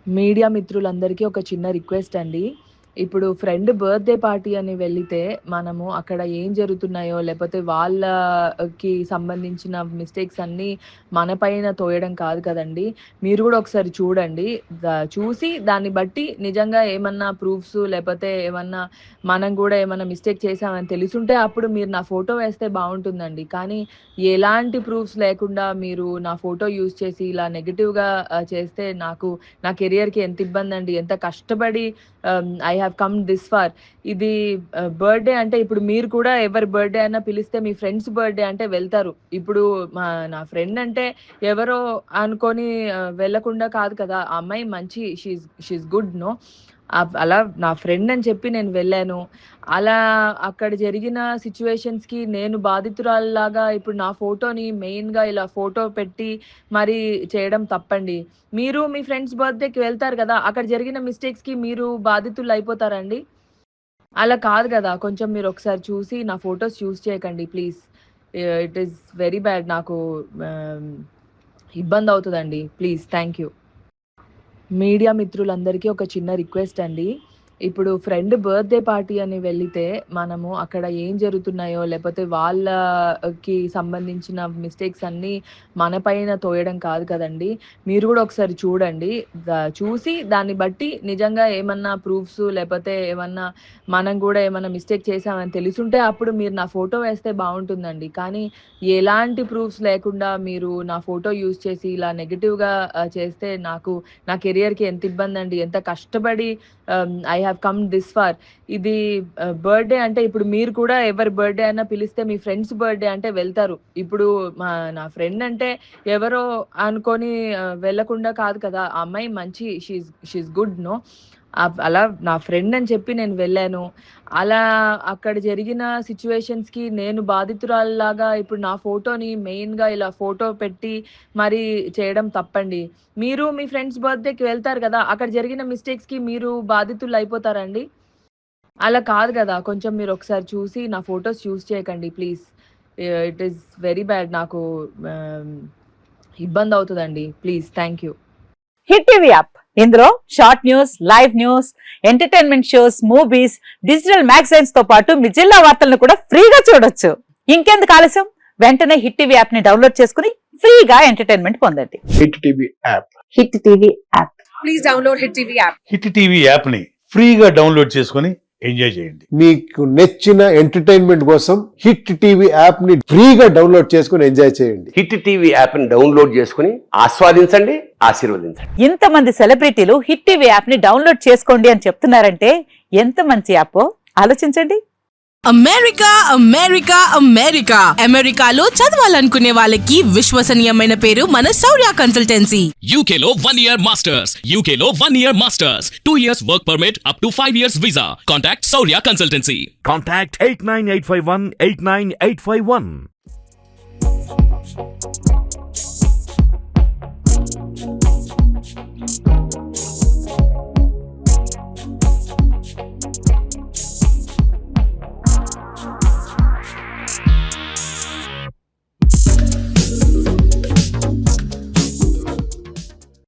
Media మిత్రులందరికీ ఒక చిన్న రిక్వెస్ట్ అండి. ఇప్పుడు ఫ్రెండ్ బర్త్‌డే పార్టీ అని వెళ్ళితే, మనము అక్కడ ఏం జరుగుతున్నాయో, లేపోతే వాళ్ళకి సంబంధించిన మిస్టేక్స్ అన్నీ మన పైన తోయడం కాదు కదండీ! మీరు గూడా ఒకసారి చూడండి. చూసి దాన్ని బట్టి నిజంగా ఏమన్నా ప్రూఫ్స్ లేపోతే ఏమన్నా మనం గూడా ఏమన్నా మిస్టేక్ చేశామని తెలిసుంటే అప్పుడు మీరు నా ఫోటో వేస్తే బావుంటుందండి. కానీ ఎలాంటి ప్రూఫ్స్ లేకుండా మీరు నా ఫోటో యూజ్ చేసి ఇలా నెగెటివ్‌గా చేస్తే నా కెరియర్‌కి ఎంత ఇబ్బందండి. ఎంత కష్టపడి I have come this far. ఇది బర్త్‌డే అంటే ఇప్పుడు మీరు కూడా ఎవరి బర్త్‌డే అన్నా పిలిస్తే మీ ఫ్రెండ్స్ బర్త్‌డే అంటే వెళ్తారు. ఇప్పుడు నా ఫ్రెండ్ అంటే ఎవరో అనుకోని వెళ్ళకుండా కాదు కదా! ఆ అమ్మాయి మంచి షీ ఈస్ గుడ్ నో. అలా నా ఫ్రెండ్ అని చెప్పి నేను వెళ్ళాను. అలా అక్కడ జరిగిన సిట్యుయేషన్స్‌కి నేను బాధితురాలిలాగా ఇప్పుడు నా ఫోటోని మెయిన్‌గా ఇలా ఫోటో పెట్టి మరి చేయడం తప్పండి. మీరు మీ ఫ్రెండ్స్ బర్త్‌డేకి వెళ్తారు గదా! అక్కడ జరిగిన మిస్టేక్స్‌కి మీరు బాధితులయిపోతారా అండి? అలా కాదు గదా! కొంచెం మీరొకసారి చూసి నా ఫోటోస్ యూజ్ చేయకండి please. It is very bad. నాకు ఆహ్, ఇబ్బందవుతదండి. ప్లీజ్. Thank you. మీడియా మిత్రులందరికీ ఒక చిన్న రిక్వెస్ట్ అండి. ఇప్పుడు ఫ్రెండ్ బర్త్‌డే పార్టీ అని వెళ్ళితే, మనము అక్కడ ఏం జరుగుతున్నాయో, లేపోతే వాళ్ళకి సంబంధించిన మిస్టేక్స్ అన్నీ మన పైన తోయడం కాదు కదండీ! మీరు గూడా ఒకసారి చూడండి. చూసి దాన్ని బట్టి నిజంగా ఏమన్నా ప్రూఫ్స్ లేపోతే ఏమన్నా మనం గూడా ఏమన్నా మిస్టేక్ చేశామని తెలిసుంటే అప్పుడు మీరు నా ఫోటో వేస్తే బావుంటుందండి. కానీ ఎలాంటి ప్రూఫ్స్ లేకుండా మీరు నా ఫోటో యూజ్ చేసి ఇలా నెగెటివ్‌గా చేస్తే నా కెరియర్‌కి ఎంత ఇబ్బందండి. ఎంత కష్టపడి I have come this far. ఇది బర్త్‌డే అంటే ఇప్పుడు మీరు కూడా ఎవరి బర్త్‌డే అన్నా పిలిస్తే మీ ఫ్రెండ్స్ బర్త్‌డే అంటే వెళ్తారు. ఇప్పుడు నా ఫ్రెండ్ అంటే ఎవరో అనుకోని వెళ్ళకుండా కాదు కదా! ఆ అమ్మాయి మంచి షీ ఈస్ గుడ్ నో. అలా నా ఫ్రెండ్ అని చెప్పి నేను వెళ్ళాను. అలా అక్కడ జరిగిన సిట్యుయేషన్స్‌కి నేను బాధితురాలిలాగా ఇప్పుడు నా ఫోటోని మెయిన్‌గా ఇలా ఫోటో పెట్టి మరి చేయడం తప్పండి. మీరు మీ ఫ్రెండ్స్ బర్త్‌డేకి వెళ్తారు గదా! అక్కడ జరిగిన మిస్టేక్స్‌కి మీరు బాధితులయిపోతారా అండి? అలా కాదు గదా! కొంచెం మీరొకసారి చూసి నా ఫోటోస్ యూజ్ చేయకండి please. It is very bad. నాకు ఆహ్, ఇబ్బందవుతదండి. Please. Thank you. Hit TV app ఇందులో short news, live news, entertainment shows, movies, digital magazines తో పాటు మీ జిల్లా వార్తలను కూడా ఫ్రీగా చూడొచ్చు. ఇంకెందుకు ఆలస్యం? వెంటనే హిట్ టీవీ యాప్ ని డౌన్లోడ్ చేసుకుని ఫ్రీగా ఎంటర్టైన్మెంట్ పొందండి. Hit TV app. Hit TV app. Please download hit TV app. Hit TV యాప్ని ఫ్రీగా డౌన్లోడ్ చేసుకొని ఎంజాయ్ చేయండి. మీకు నచ్చిన ఎంటర్టైన్మెంట్ కోసం హిట్ టీవీ యాప్ ని ఫ్రీగా డౌన్లోడ్ చేసుకుని ఎంజాయ్ చేయండి. హిట్ టీవీ యాప్ ని డౌన్లోడ్ చేసుకుని ఆస్వాదించండి, ఆశీర్వదించండి. ఇంతమంది సెలబ్రిటీలు హిట్ టీవీ యాప్ ని డౌన్లోడ్ చేసుకోండి అని చెప్తున్నారంటే ఎంత మంచి యాప్ ఆలోచించండి. అమెరికా అమెరికా అమెరికా అమెరికాలో చదవాలనుకునే వాళ్ళకి విశ్వసనీయమైన పేరు మన శౌర్య కన్సల్టెన్సీ. UK లో 1 year masters. UK లో 1 year masters. 2 years work permit up to 5 years visa. Contact Saurya Consultancy. Contact 89851 89851.